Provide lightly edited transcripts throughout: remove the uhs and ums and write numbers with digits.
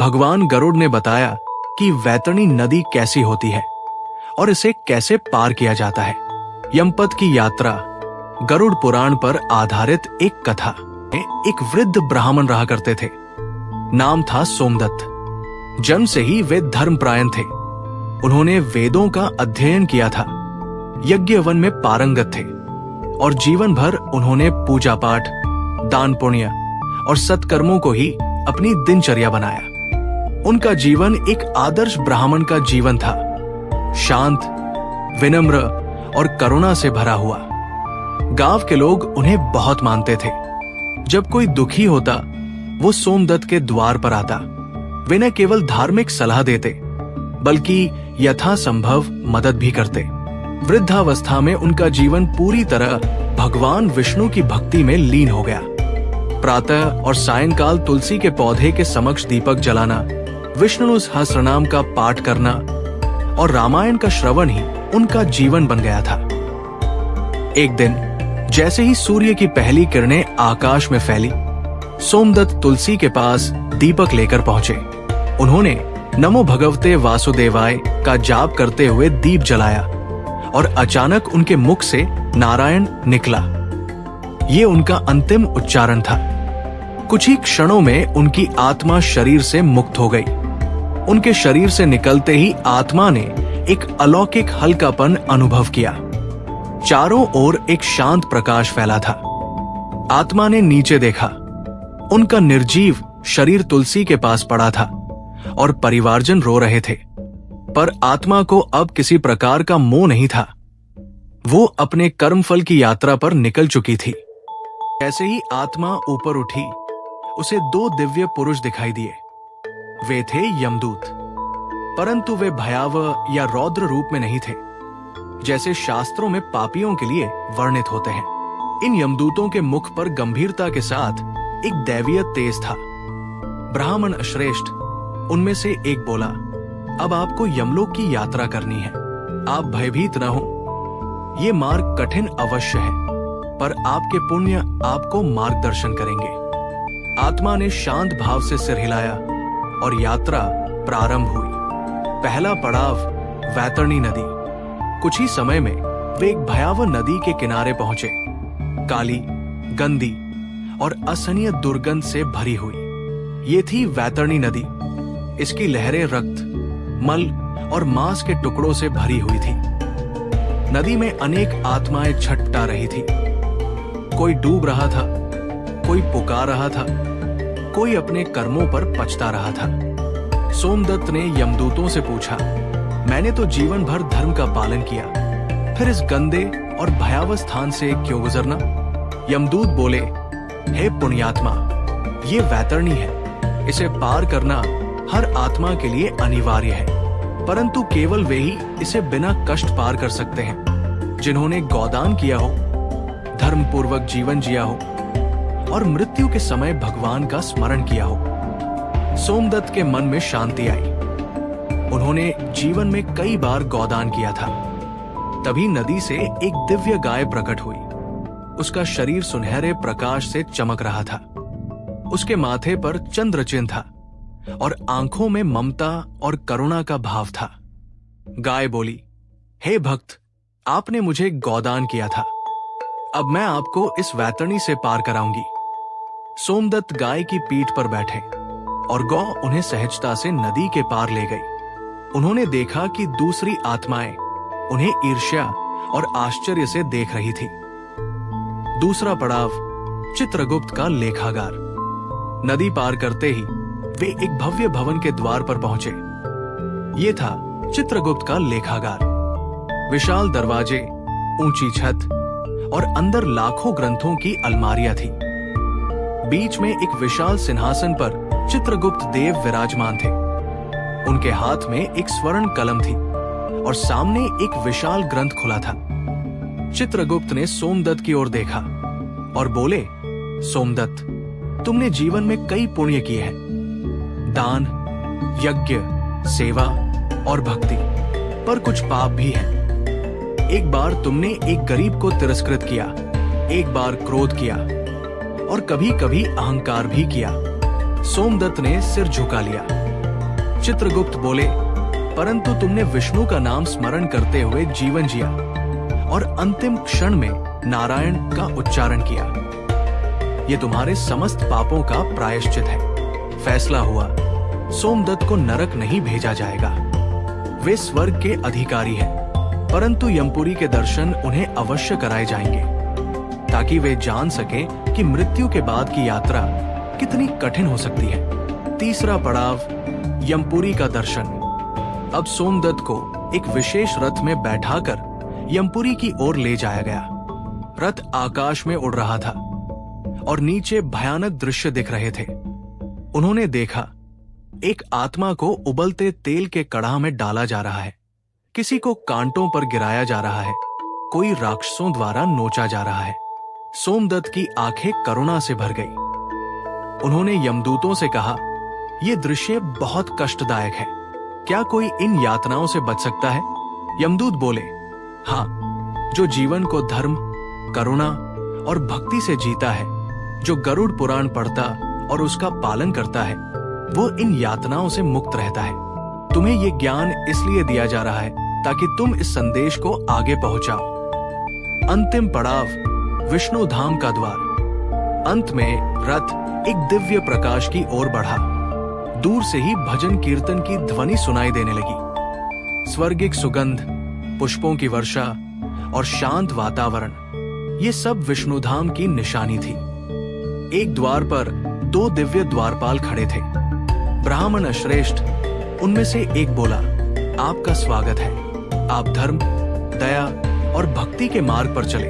भगवान गरुड़ ने बताया कि वैतरणी नदी कैसी होती है और इसे कैसे पार किया जाता है। यमपथ की यात्रा गरुड़ पुराण पर आधारित एक कथा। एक वृद्ध ब्राह्मण रहा करते थे। नाम था सोमदत्त। जन्म से ही वे धर्मपरायण थे। उन्होंने वेदों का अध्ययन किया था, यज्ञ वन में पारंगत थे और जीवन भर उन्होंने पूजा पाठ, दान पुण्य और सत्कर्मों को ही अपनी दिनचर्या बनाया। उनका जीवन एक आदर्श ब्राह्मण का जीवन था, शांत, विनम्र और करुणा से भरा हुआ। गांव के लोग उन्हें बहुत मानते थे। जब कोई दुखी होता वो सोमदत्त के द्वार पर आता। वे न केवल धार्मिक सलाह देते बल्कि यथासंभव मदद भी करते। वृद्धावस्था में उनका जीवन पूरी तरह भगवान विष्णु की भक्ति में लीन हो गया। प्रातः और सायंकाल तुलसी के पौधे के समक्ष दीपक जलाना, विष्णु सहस्रनाम का पाठ करना और रामायण का श्रवण ही उनका जीवन बन गया था। एक दिन जैसे ही सूर्य की पहली किरणें आकाश में फैली, सोमदत्त तुलसी के पास दीपक लेकर पहुंचे। उन्होंने नमो भगवते वासुदेवाय का जाप करते हुए दीप जलाया और अचानक उनके मुख से नारायण निकला। ये उनका अंतिम उच्चारण था। कुछ ही क्षणों में उनकी आत्मा शरीर से मुक्त हो गई। उनके शरीर से निकलते ही आत्मा ने एक अलौकिक हल्कापन अनुभव किया। चारों ओर एक शांत प्रकाश फैला था। आत्मा ने नीचे देखा। उनका निर्जीव शरीर तुलसी के पास पड़ा था और परिवारजन रो रहे थे, पर आत्मा को अब किसी प्रकार का मोह नहीं था। वो अपने कर्मफल की यात्रा पर निकल चुकी थी। जैसे ही आत्मा ऊपर उठी, उसे दो दिव्य पुरुष दिखाई दिए। वे थे यमदूत, परंतु वे भयावह या रौद्र रूप में नहीं थे, जैसे शास्त्रों में पापियों के लिए वर्णित होते हैं। इन यमदूतों के मुख पर गंभीरता के साथ एक दैवीय तेज था। ब्राह्मण श्रेष्ठ उनमें से एक बोला, अब आपको यमलोक की यात्रा करनी है। आप भयभीत न हो। ये मार्ग कठिन अवश्य है, पर आपके पुण्य आपको मार्गदर्शन करेंगे। आत्मा ने शांत भाव से सिर हिलाया और यात्रा प्रारंभ हुई। पहला पड़ाव वैतरणी नदी। कुछ ही समय में वे एक भयावह नदी के किनारे पहुंचे। काली, गंदी और असहनीय दुर्गंध से भरी हुई ये थी वैतरणी नदी। इसकी लहरें रक्त, मल और मांस के टुकड़ों से भरी हुई थी। नदी में अनेक आत्माएं छटपटा रही थी। कोई डूब रहा था, कोई पुकार रहा था, कोई अपने कर्मों पर पछता रहा था। सोमदत्त ने यमदूतों से पूछा, मैंने तो जीवन भर धर्म का पालन किया, फिर इस गंदे और भयावह स्थान से क्यों गुजरना? यमदूत बोले, हे पुण्यात्मा, ये वैतरणी है। इसे पार करना हर आत्मा के लिए अनिवार्य है, परंतु केवल वे ही इसे बिना कष्ट पार कर सकते हैं जिन्होंने गोदान किया हो, धर्म पूर्वक जीवन जिया हो और मृत्यु के समय भगवान का स्मरण किया हो। सोमदत्त के मन में शांति आई। उन्होंने जीवन में कई बार गोदान किया था। तभी नदी से एक दिव्य गाय प्रकट हुई। उसका शरीर सुनहरे प्रकाश से चमक रहा था। उसके माथे पर चंद्र चिन्ह था और आंखों में ममता और करुणा का भाव था। गाय बोली, हे भक्त, आपने मुझे गोदान किया था, अब मैं आपको इस वैतरणी से पार कराऊंगी। सोमदत्त गाय की पीठ पर बैठे और गौ उन्हें सहजता से नदी के पार ले गई। उन्होंने देखा कि दूसरी आत्माएं उन्हें ईर्ष्या और आश्चर्य से देख रही थी। दूसरा पड़ाव चित्रगुप्त का लेखागार। नदी पार करते ही वे एक भव्य भवन के द्वार पर पहुंचे। ये था चित्रगुप्त का लेखागार। विशाल दरवाजे, ऊंची छत और अंदर लाखों ग्रंथों की अलमारियां थी। बीच में एक विशाल सिंहासन पर चित्रगुप्त देव विराजमान थे। उनके हाथ में एक स्वर्ण कलम थी और सामने एक विशाल ग्रंथ खुला था। चित्रगुप्त ने सोमदत्त की ओर देखा और बोले, सोमदत्त, तुमने जीवन में कई पुण्य किए हैं, दान, यज्ञ, सेवा और भक्ति, पर कुछ पाप भी हैं। एक बार तुमने एक गरीब को तिरस्कृत किया, एक बार क्रोध किया और कभी कभी अहंकार भी किया। सोमदत्त ने सिर झुका लिया। चित्रगुप्त बोले, परंतु तुमने विष्णु का नाम स्मरण करते हुए जीवन जिया और अंतिम क्षण में नारायण का उच्चारण किया। ये तुम्हारे समस्त पापों का प्रायश्चित है। फैसला हुआ, सोमदत्त को नरक नहीं भेजा जाएगा। वे स्वर्ग के अधिकारी हैं, परंतु यमपुरी के दर्शन उन्हें अवश्य कराए जाएंगे, ताकि वे जान सकें कि मृत्यु के बाद की यात्रा कितनी कठिन हो सकती है। तीसरा पड़ाव, यमपुरी का दर्शन। अब सोमदत्त को एक विशेष रथ में बैठाकर यमपुरी की ओर ले जाया गया। रथ आकाश में उड़ रहा था और नीचे भयानक दृश्य दिख रहे थे। उन्होंने देखा, एक आत्मा को उबलते तेल के कड़ाह में डाला जा रहा है, किसी को कांटों पर गिराया जा रहा है, कोई राक्षसों द्वारा नोचा जा रहा है। सोमदत्त की आंखें करुणा से भर गई। उन्होंने यमदूतों से कहा, यह दृश्य बहुत कष्टदायक है, क्या कोई इन यातनाओं से बच सकता है? यमदूत बोले, हाँ, जो जीवन को धर्म, करुणा और भक्ति से जीता है, जो गरुड़ पुराण पढ़ता और उसका पालन करता है, वो इन यातनाओं से मुक्त रहता है। तुम्हें ये ज्ञान इसलिए दिया जा रहा है ताकि तुम इस संदेश को आगे पहुंचाओ। अंतिम पड़ाव, विष्णु धाम का द्वार। अंत में रथ एक दिव्य प्रकाश की ओर बढ़ा। दूर से ही भजन कीर्तन की ध्वनि सुनाई देने लगी। स्वर्गिक सुगंध, पुष्पों की वर्षा और शांत वातावरण, ये सब विष्णुधाम की निशानी थी। एक द्वार पर 2 दिव्य द्वारपाल खड़े थे। ब्राह्मण श्रेष्ठ उनमें से एक बोला, आपका स्वागत है। आप धर्म, दया और भक्ति के मार्ग पर चले।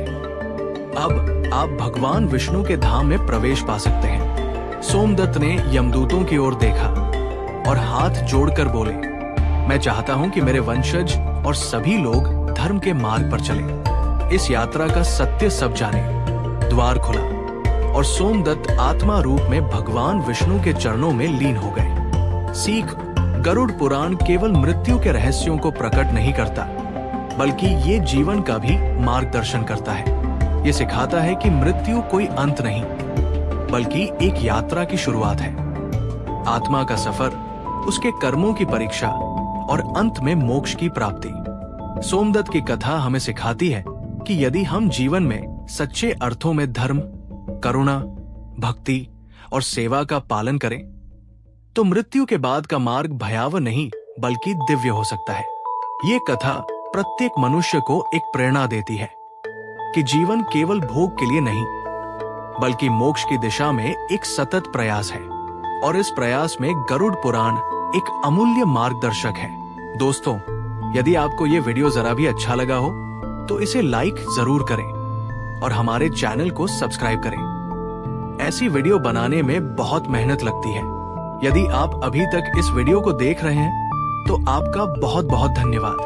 अब आप भगवान विष्णु के धाम में प्रवेश पा सकते हैं। सोमदत्त ने यमदूतों की ओर देखा और हाथ जोड़कर बोले, मैं चाहता हूं कि मेरे वंशज और सभी लोग धर्म के मार्ग पर चले, इस यात्रा का सत्य सब जाने। द्वार खुला और सोमदत्त आत्मा रूप में भगवान विष्णु के चरणों में लीन हो गए। सीख, गरुड़ पुराण केवल मृत्यु के रहस्यों को प्रकट नहीं करता, बल्कि ये जीवन का भी मार्गदर्शन करता है। ये सिखाता है कि मृत्यु कोई अंत नहीं, बल्कि एक यात्रा की शुरुआत है। आत्मा का सफर, उसके कर्मों की परीक्षा और अंत में मोक्ष की प्राप्ति। सोमदत्त की कथा हमें सिखाती है कि यदि हम जीवन में सच्चे अर्थों में धर्म, करुणा, भक्ति और सेवा का पालन करें, तो मृत्यु के बाद का मार्ग भयावह नहीं बल्कि दिव्य हो सकता है। ये कथा प्रत्येक मनुष्य को एक प्रेरणा देती है कि जीवन केवल भोग के लिए नहीं, बल्कि मोक्ष की दिशा में एक सतत प्रयास है, और इस प्रयास में गरुड़ पुराण एक अमूल्य मार्गदर्शक है। दोस्तों, यदि आपको ये वीडियो जरा भी अच्छा लगा हो तो इसे लाइक जरूर करें और हमारे चैनल को सब्सक्राइब करें। ऐसी वीडियो बनाने में बहुत मेहनत लगती है। यदि आप अभी तक इस वीडियो को देख रहे हैं तो आपका बहुत बहुत धन्यवाद।